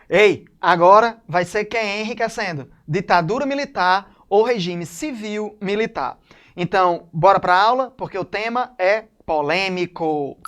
Ei, agora vai ser quem enriquecendo? Ditadura militar ou regime civil militar? Então, bora para a aula, porque o tema é polêmico.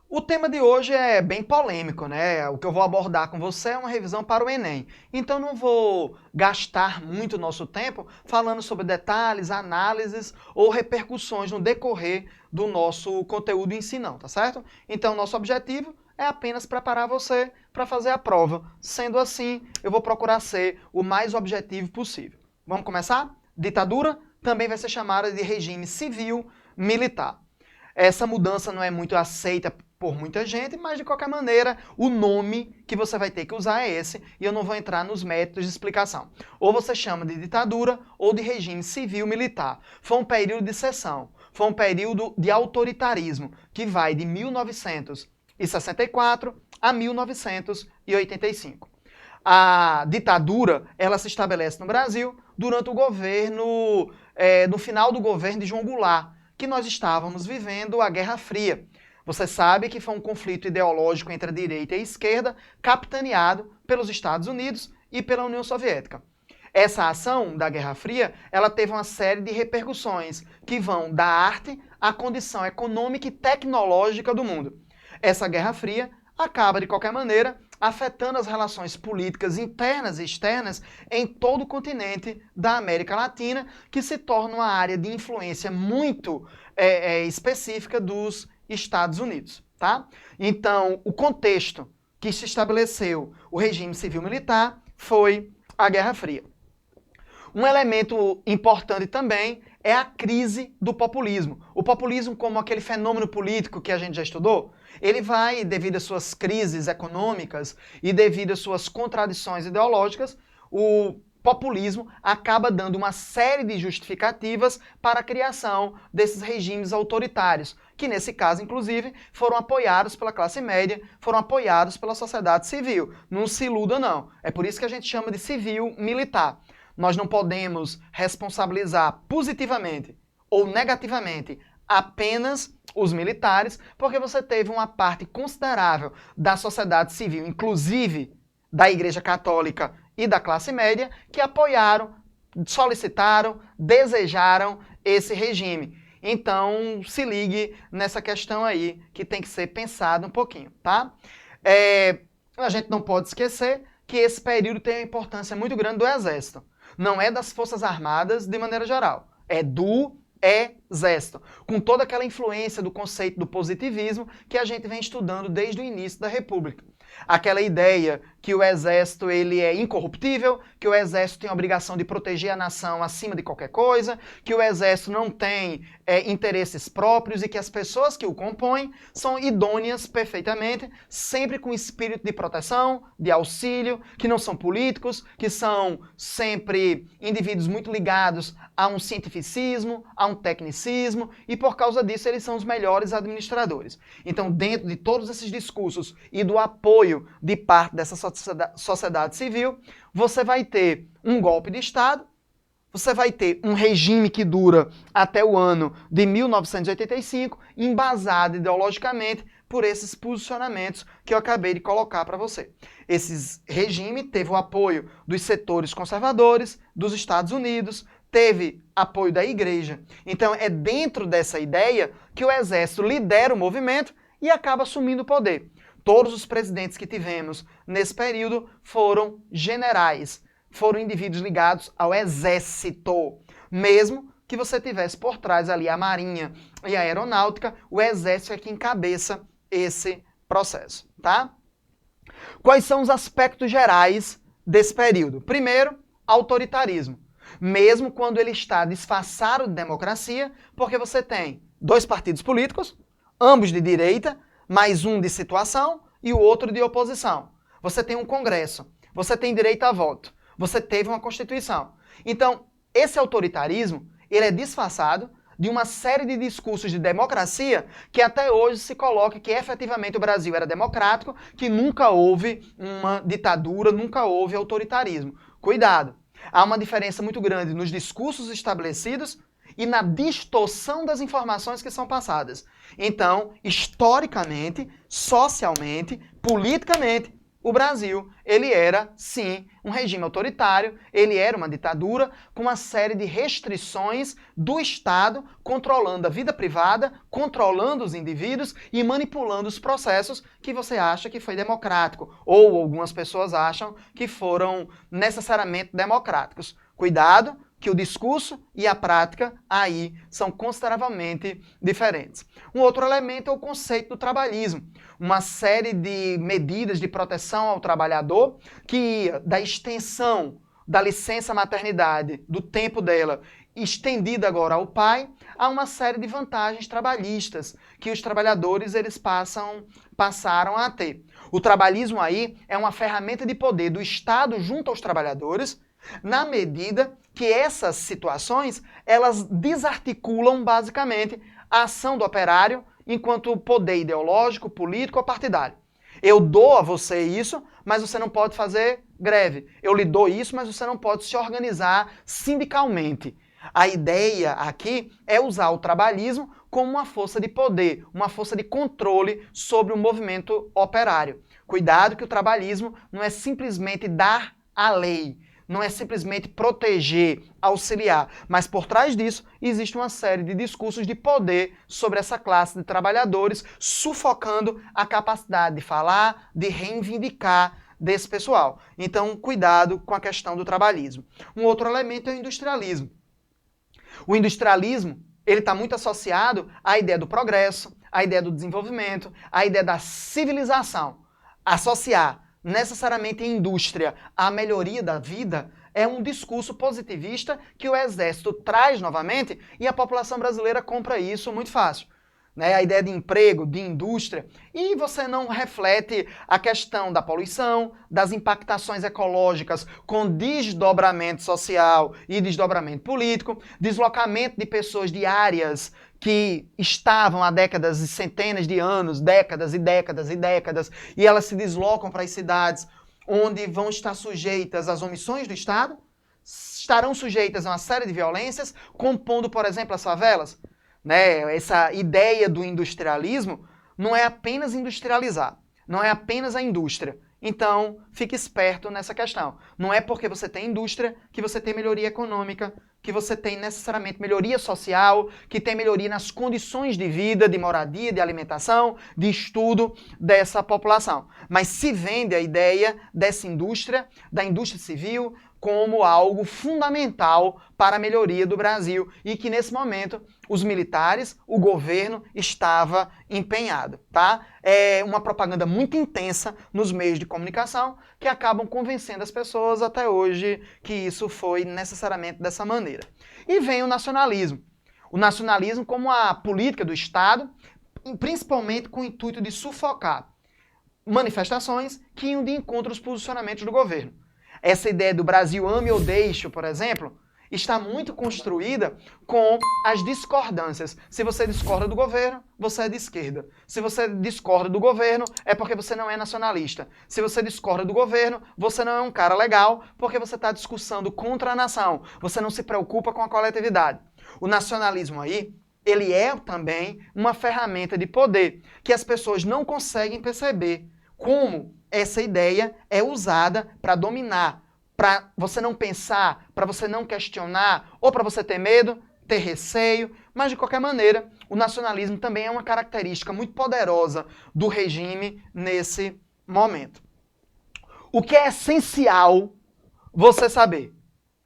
O tema de hoje é bem polêmico, né? O que eu vou abordar com você é uma revisão para o Enem. Então não vou gastar muito nosso tempo falando sobre detalhes, análises ou repercussões no decorrer do nosso conteúdo em si, não, tá certo? Então nosso objetivo é apenas preparar você para fazer a prova. Sendo assim, eu vou procurar ser o mais objetivo possível. Vamos começar? Ditadura também vai ser chamada de regime civil militar. Essa mudança não é muito aceita por muita gente, mas de qualquer maneira, o nome que você vai ter que usar é esse, e eu não vou entrar nos métodos de explicação. Ou você chama de ditadura ou de regime civil-militar. Foi um período de seção, foi um período de autoritarismo, que vai de 1964 a 1985. A ditadura, ela se estabelece no Brasil durante o governo, no final do governo de João Goulart, que nós estávamos vivendo a Guerra Fria. Você sabe que foi um conflito ideológico entre a direita e a esquerda, capitaneado pelos Estados Unidos e pela União Soviética. Essa ação da Guerra Fria, ela teve uma série de repercussões que vão da arte à condição econômica e tecnológica do mundo. Essa Guerra Fria acaba, de qualquer maneira, afetando as relações políticas internas e externas em todo o continente da América Latina, que se torna uma área de influência muito específica dos Estados Unidos, tá? Então, o contexto que se estabeleceu o regime civil-militar foi a Guerra Fria. Um elemento importante também é a crise do populismo. O populismo, como aquele fenômeno político que a gente já estudou, ele vai, devido às suas crises econômicas e devido às suas contradições ideológicas, o populismo acaba dando uma série de justificativas para a criação desses regimes autoritários, que nesse caso, inclusive, foram apoiados pela classe média, foram apoiados pela sociedade civil. Não se iluda, não. É por isso que a gente chama de civil-militar. Nós não podemos responsabilizar positivamente ou negativamente apenas os militares, porque você teve uma parte considerável da sociedade civil, inclusive da Igreja Católica e da classe média, que apoiaram, solicitaram, desejaram esse regime. Então, se ligue nessa questão aí, que tem que ser pensado um pouquinho, tá? A gente não pode esquecer que esse período tem uma importância muito grande do Exército. Não é das Forças Armadas de maneira geral, é do Exército, com toda aquela influência do conceito do positivismo que a gente vem estudando desde o início da República. Aquela ideia que o Exército ele é incorruptível, que o Exército tem a obrigação de proteger a nação acima de qualquer coisa, que o Exército não tem interesses próprios e que as pessoas que o compõem são idôneas perfeitamente, sempre com espírito de proteção, de auxílio, que não são políticos, que são sempre indivíduos muito ligados a um cientificismo, a um tecnicismo, e por causa disso eles são os melhores administradores. Então, dentro de todos esses discursos e do apoio de parte dessa sociedade civil, você vai ter um golpe de Estado, você vai ter um regime que dura até o ano de 1985, embasado ideologicamente por esses posicionamentos que eu acabei de colocar para você. Esse regime teve o apoio dos setores conservadores, dos Estados Unidos, teve apoio da igreja. Então é dentro dessa ideia que o Exército lidera o movimento e acaba assumindo o poder. Todos os presidentes que tivemos nesse período foram generais, foram indivíduos ligados ao exército. Mesmo que você tivesse por trás ali a marinha e a aeronáutica, o exército é que encabeça esse processo, tá? Quais são os aspectos gerais desse período? Primeiro, autoritarismo. Mesmo quando ele está disfarçado de democracia, porque você tem dois partidos políticos, ambos de direita, mais um de situação e o outro de oposição. Você tem um Congresso, você tem direito a voto, você teve uma Constituição. Então, esse autoritarismo, ele é disfarçado de uma série de discursos de democracia que até hoje se coloca que efetivamente o Brasil era democrático, que nunca houve uma ditadura, nunca houve autoritarismo. Cuidado! Há uma diferença muito grande nos discursos estabelecidos e na distorção das informações que são passadas. Então, historicamente, socialmente, politicamente, o Brasil, ele era, sim, um regime autoritário, ele era uma ditadura com uma série de restrições do Estado, controlando a vida privada, controlando os indivíduos e manipulando os processos que você acha que foi democrático, ou algumas pessoas acham que foram necessariamente democráticos. Cuidado, que o discurso e a prática aí são consideravelmente diferentes. Um outro elemento é o conceito do trabalhismo, uma série de medidas de proteção ao trabalhador que ia da extensão da licença maternidade, do tempo dela, estendida agora ao pai, a uma série de vantagens trabalhistas que os trabalhadores eles passaram a ter. O trabalhismo aí é uma ferramenta de poder do Estado junto aos trabalhadores, na medida que essas situações, elas desarticulam basicamente a ação do operário enquanto poder ideológico, político ou partidário. Eu dou a você isso, mas você não pode fazer greve. Eu lhe dou isso, mas você não pode se organizar sindicalmente. A ideia aqui é usar o trabalhismo como uma força de poder, uma força de controle sobre o movimento operário. Cuidado que o trabalhismo não é simplesmente dar a lei, não é simplesmente proteger, auxiliar, mas por trás disso existe uma série de discursos de poder sobre essa classe de trabalhadores, sufocando a capacidade de falar, de reivindicar desse pessoal. Então, cuidado com a questão do trabalhismo. Um outro elemento é o industrialismo. O industrialismo, ele está muito associado à ideia do progresso, à ideia do desenvolvimento, à ideia da civilização. Associar necessariamente a indústria à melhoria da vida é um discurso positivista que o Exército traz novamente e a população brasileira compra isso muito fácil. A ideia de emprego, de indústria, e você não reflete a questão da poluição, das impactações ecológicas com desdobramento social e desdobramento político, deslocamento de pessoas de áreas que estavam há décadas e centenas de anos, décadas e décadas e décadas, e elas se deslocam para as cidades onde vão estar sujeitas às omissões do Estado, estarão sujeitas a uma série de violências, compondo, por exemplo, as favelas. Essa ideia do industrialismo não é apenas industrializar, não é apenas a indústria. Então, fique esperto nessa questão. Não é porque você tem indústria que você tem melhoria econômica, que você tem necessariamente melhoria social, que tem melhoria nas condições de vida, de moradia, de alimentação, de estudo dessa população. Mas se vende a ideia dessa indústria, da indústria civil, como algo fundamental para a melhoria do Brasil e que nesse momento os militares, o governo estava empenhado, tá? É uma propaganda muito intensa nos meios de comunicação que acabam convencendo as pessoas até hoje que isso foi necessariamente dessa maneira. E vem o nacionalismo. O nacionalismo como a política do Estado, principalmente com o intuito de sufocar manifestações que iam de encontro aos posicionamentos do governo. Essa ideia do Brasil ame ou deixe, por exemplo, está muito construída com as discordâncias. Se você discorda do governo, você é de esquerda. Se você discorda do governo, é porque você não é nacionalista. Se você discorda do governo, você não é um cara legal, porque você está discursando contra a nação. Você não se preocupa com a coletividade. O nacionalismo aí, ele é também uma ferramenta de poder que as pessoas não conseguem perceber como essa ideia é usada para dominar, para você não pensar, para você não questionar, ou para você ter medo, ter receio, mas de qualquer maneira, o nacionalismo também é uma característica muito poderosa do regime nesse momento. O que é essencial você saber?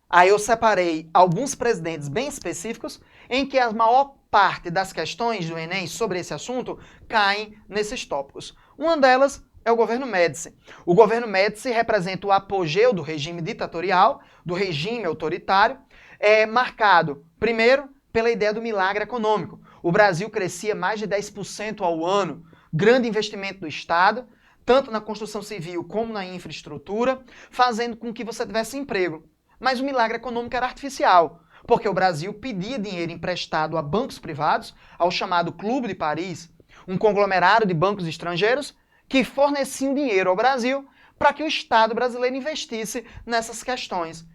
Aí eu separei alguns presidentes bem específicos em que a maior parte das questões do Enem sobre esse assunto caem nesses tópicos. Uma delas é o governo Médici. O governo Médici representa o apogeu do regime ditatorial, do regime autoritário, marcado, primeiro, pela ideia do milagre econômico. O Brasil crescia mais de 10% ao ano, grande investimento do Estado, tanto na construção civil como na infraestrutura, fazendo com que você tivesse emprego. Mas o milagre econômico era artificial, porque o Brasil pedia dinheiro emprestado a bancos privados, ao chamado Clube de Paris, um conglomerado de bancos estrangeiros, que forneciam dinheiro ao Brasil para que o Estado brasileiro investisse nessas questões.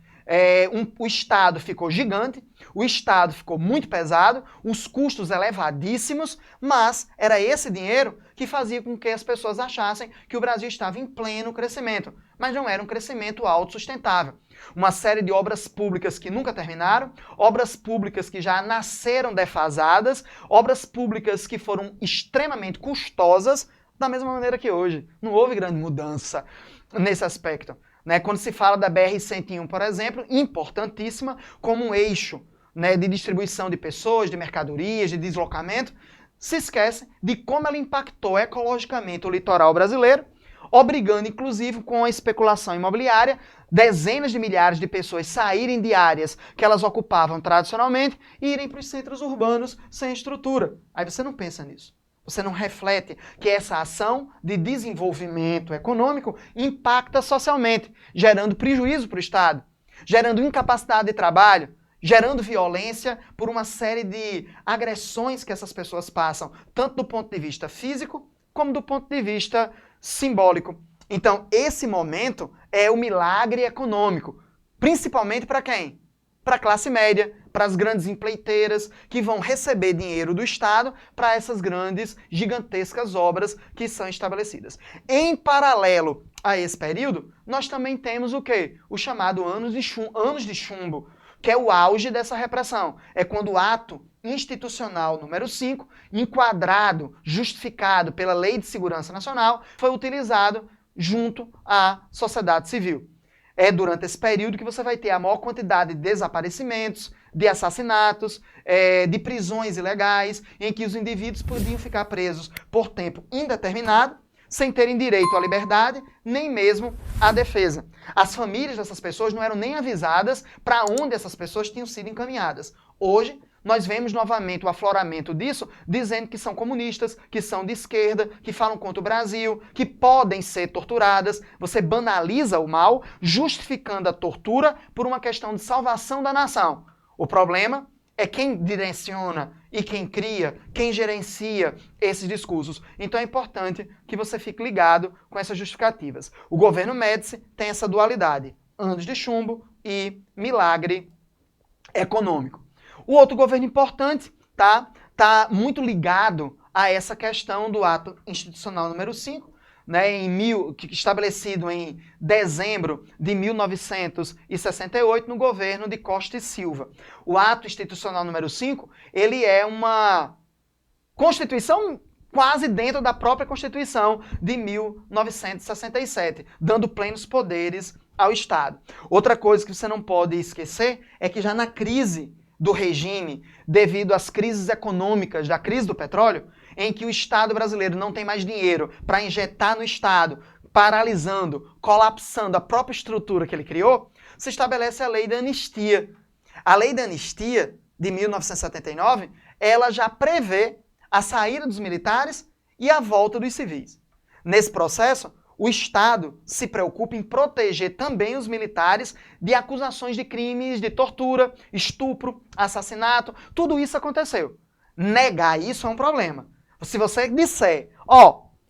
O Estado ficou gigante, o Estado ficou muito pesado, os custos elevadíssimos, mas era esse dinheiro que fazia com que as pessoas achassem que o Brasil estava em pleno crescimento, mas não era um crescimento autossustentável. Uma série de obras públicas que nunca terminaram, obras públicas que já nasceram defasadas, obras públicas que foram extremamente custosas, da mesma maneira que hoje. Não houve grande mudança nesse aspecto. Quando se fala da BR-101, por exemplo, importantíssima como um eixo de distribuição de pessoas, de mercadorias, de deslocamento, se esquece de como ela impactou ecologicamente o litoral brasileiro, obrigando, inclusive, com a especulação imobiliária, dezenas de milhares de pessoas saírem de áreas que elas ocupavam tradicionalmente e irem para os centros urbanos sem estrutura. Aí você não pensa nisso. Você não reflete que essa ação de desenvolvimento econômico impacta socialmente, gerando prejuízo para o Estado, gerando incapacidade de trabalho, gerando violência por uma série de agressões que essas pessoas passam, tanto do ponto de vista físico como do ponto de vista simbólico. Então, esse momento é o milagre econômico, principalmente para quem? Para a classe média, para as grandes empreiteiras que vão receber dinheiro do Estado para essas grandes, gigantescas obras que são estabelecidas. Em paralelo a esse período, nós também temos o quê? O chamado anos de chumbo, que é o auge dessa repressão. É quando o ato institucional número 5, enquadrado, justificado pela Lei de Segurança Nacional, foi utilizado junto à sociedade civil. É durante esse período que você vai ter a maior quantidade de desaparecimentos, de assassinatos, de prisões ilegais, em que os indivíduos podiam ficar presos por tempo indeterminado, sem terem direito à liberdade, nem mesmo à defesa. As famílias dessas pessoas não eram nem avisadas para onde essas pessoas tinham sido encaminhadas. Hoje, nós vemos novamente o afloramento disso, dizendo que são comunistas, que são de esquerda, que falam contra o Brasil, que podem ser torturadas. Você banaliza o mal, justificando a tortura por uma questão de salvação da nação. O problema é quem direciona e quem cria, quem gerencia esses discursos. Então é importante que você fique ligado com essas justificativas. O governo Médici tem essa dualidade, anos de chumbo e milagre econômico. O outro governo importante tá muito ligado a essa questão do ato institucional número 5, estabelecido em dezembro de 1968 no governo de Costa e Silva. O ato institucional número 5, ele é uma constituição quase dentro da própria Constituição de 1967, dando plenos poderes ao Estado. Outra coisa que você não pode esquecer é que já na crise do regime, devido às crises econômicas, da crise do petróleo, em que o Estado brasileiro não tem mais dinheiro para injetar no Estado, paralisando, colapsando a própria estrutura que ele criou, se estabelece a Lei da Anistia. A Lei da Anistia, de 1979, ela já prevê a saída dos militares e a volta dos civis. Nesse processo, o Estado se preocupa em proteger também os militares de acusações de crimes de tortura, estupro, assassinato. Tudo isso aconteceu. Negar isso é um problema. Se você disser,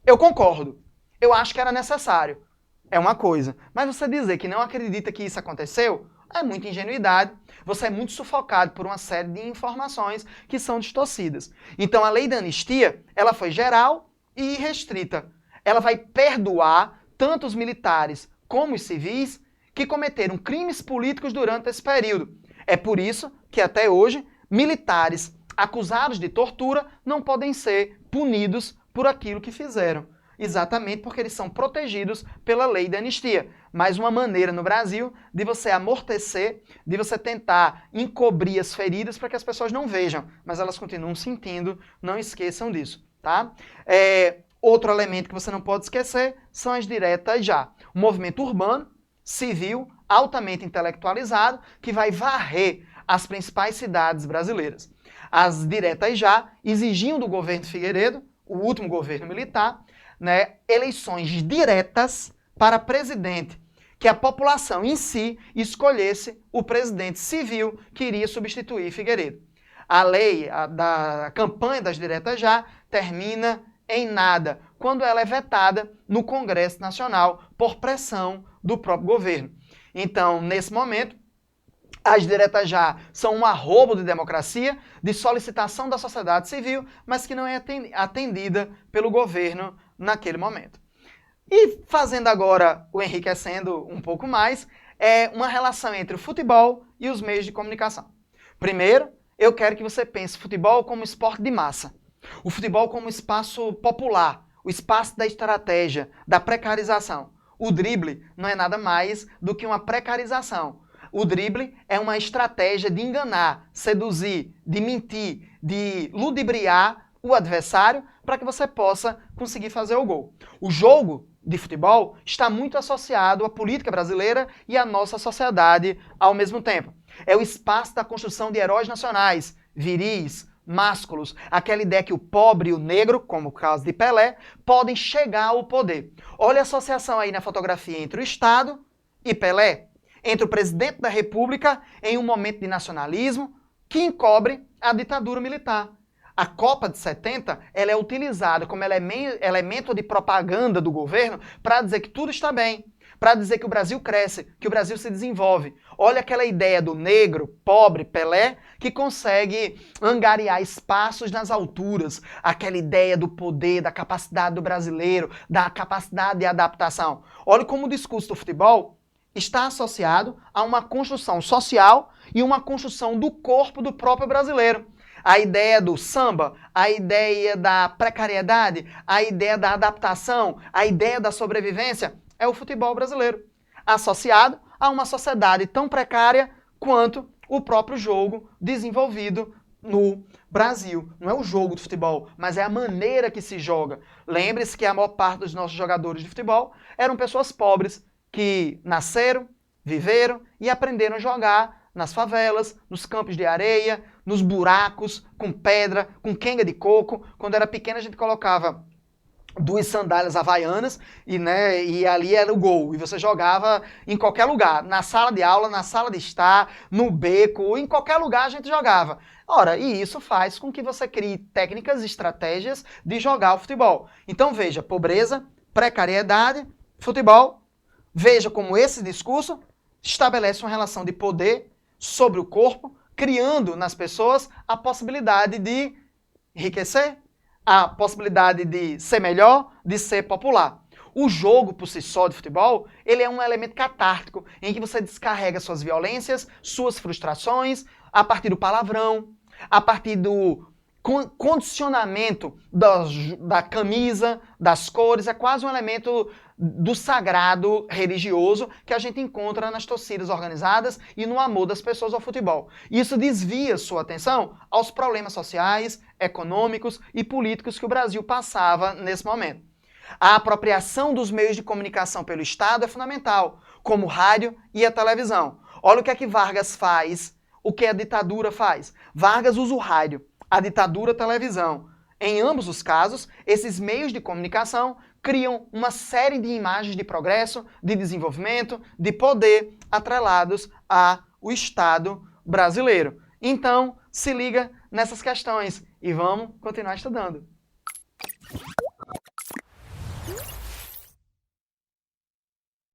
eu concordo, eu acho que era necessário, é uma coisa. Mas você dizer que não acredita que isso aconteceu, é muita ingenuidade. Você é muito sufocado por uma série de informações que são distorcidas. Então a Lei da Anistia, ela foi geral e restrita. Ela vai perdoar tanto os militares como os civis que cometeram crimes políticos durante esse período. É por isso que até hoje militares acusados de tortura não podem ser punidos por aquilo que fizeram. Exatamente porque eles são protegidos pela Lei da Anistia. Mais uma maneira no Brasil de você amortecer, de você tentar encobrir as feridas para que as pessoas não vejam, mas elas continuam sentindo, não esqueçam disso, tá? Outro elemento que você não pode esquecer são as diretas já. Um movimento urbano, civil, altamente intelectualizado, que vai varrer as principais cidades brasileiras. As diretas já exigiam do governo Figueiredo, o último governo militar, eleições diretas para presidente, que a população em si escolhesse o presidente civil que iria substituir Figueiredo. A lei da campanha das diretas já termina em nada, quando ela é vetada no Congresso Nacional por pressão do próprio governo. Então, nesse momento, As diretas já são um arrobo de democracia, de solicitação da sociedade civil, mas que não é atendida pelo governo naquele momento. E fazendo agora, o enriquecendo um pouco mais, é uma relação entre o futebol e os meios de comunicação. Primeiro, eu quero que você pense o futebol como esporte de massa. O futebol como espaço popular, o espaço da estratégia, da precarização. O drible não é nada mais do que uma precarização. O drible é uma estratégia de enganar, seduzir, de mentir, de ludibriar o adversário para que você possa conseguir fazer o gol. O jogo de futebol está muito associado à política brasileira e à nossa sociedade ao mesmo tempo. É o espaço da construção de heróis nacionais, viris, másculos, aquela ideia que o pobre e o negro, como o caso de Pelé, podem chegar ao poder. Olha a associação aí na fotografia entre o Estado e Pelé, entre o presidente da República em um momento de nacionalismo que encobre a ditadura militar. A Copa de 70 ela é utilizada como elemento de propaganda do governo para dizer que tudo está bem, para dizer que o Brasil cresce, que o Brasil se desenvolve. Olha aquela ideia do negro, pobre, Pelé, que consegue angariar espaços nas alturas, aquela ideia do poder, da capacidade do brasileiro, da capacidade de adaptação. Olha como o discurso do futebol está associado a uma construção social e uma construção do corpo do próprio brasileiro. A ideia do samba, a ideia da precariedade, a ideia da adaptação, a ideia da sobrevivência é o futebol brasileiro, associado a uma sociedade tão precária quanto o próprio jogo desenvolvido no Brasil. Não é o jogo de futebol, mas é a maneira que se joga. Lembre-se que a maior parte dos nossos jogadores de futebol eram pessoas pobres que nasceram, viveram e aprenderam a jogar nas favelas, nos campos de areia, nos buracos, com pedra, com quenga de coco. Quando era pequeno a gente colocava 2 sandálias havaianas e ali era o gol. E você jogava em qualquer lugar, na sala de aula, na sala de estar, no beco, em qualquer lugar a gente jogava. Ora, e isso faz com que você crie técnicas e estratégias de jogar o futebol. Então veja, pobreza, precariedade, futebol. Veja como esse discurso estabelece uma relação de poder sobre o corpo, criando nas pessoas a possibilidade de enriquecer, a possibilidade de ser melhor, de ser popular. O jogo por si só de futebol, ele é um elemento catártico, em que você descarrega suas violências, suas frustrações, a partir do palavrão, a partir do condicionamento da camisa, das cores, é quase um elemento do sagrado religioso que a gente encontra nas torcidas organizadas e no amor das pessoas ao futebol. Isso desvia sua atenção aos problemas sociais, econômicos e políticos que o Brasil passava nesse momento. A apropriação dos meios de comunicação pelo Estado é fundamental, como o rádio e a televisão. Olha o que é que Vargas faz, o que a ditadura faz. Vargas usa o rádio, a ditadura a televisão. Em ambos os casos, esses meios de comunicação criam uma série de imagens de progresso, de desenvolvimento, de poder atrelados ao Estado brasileiro. Então, se liga nessas questões e vamos continuar estudando.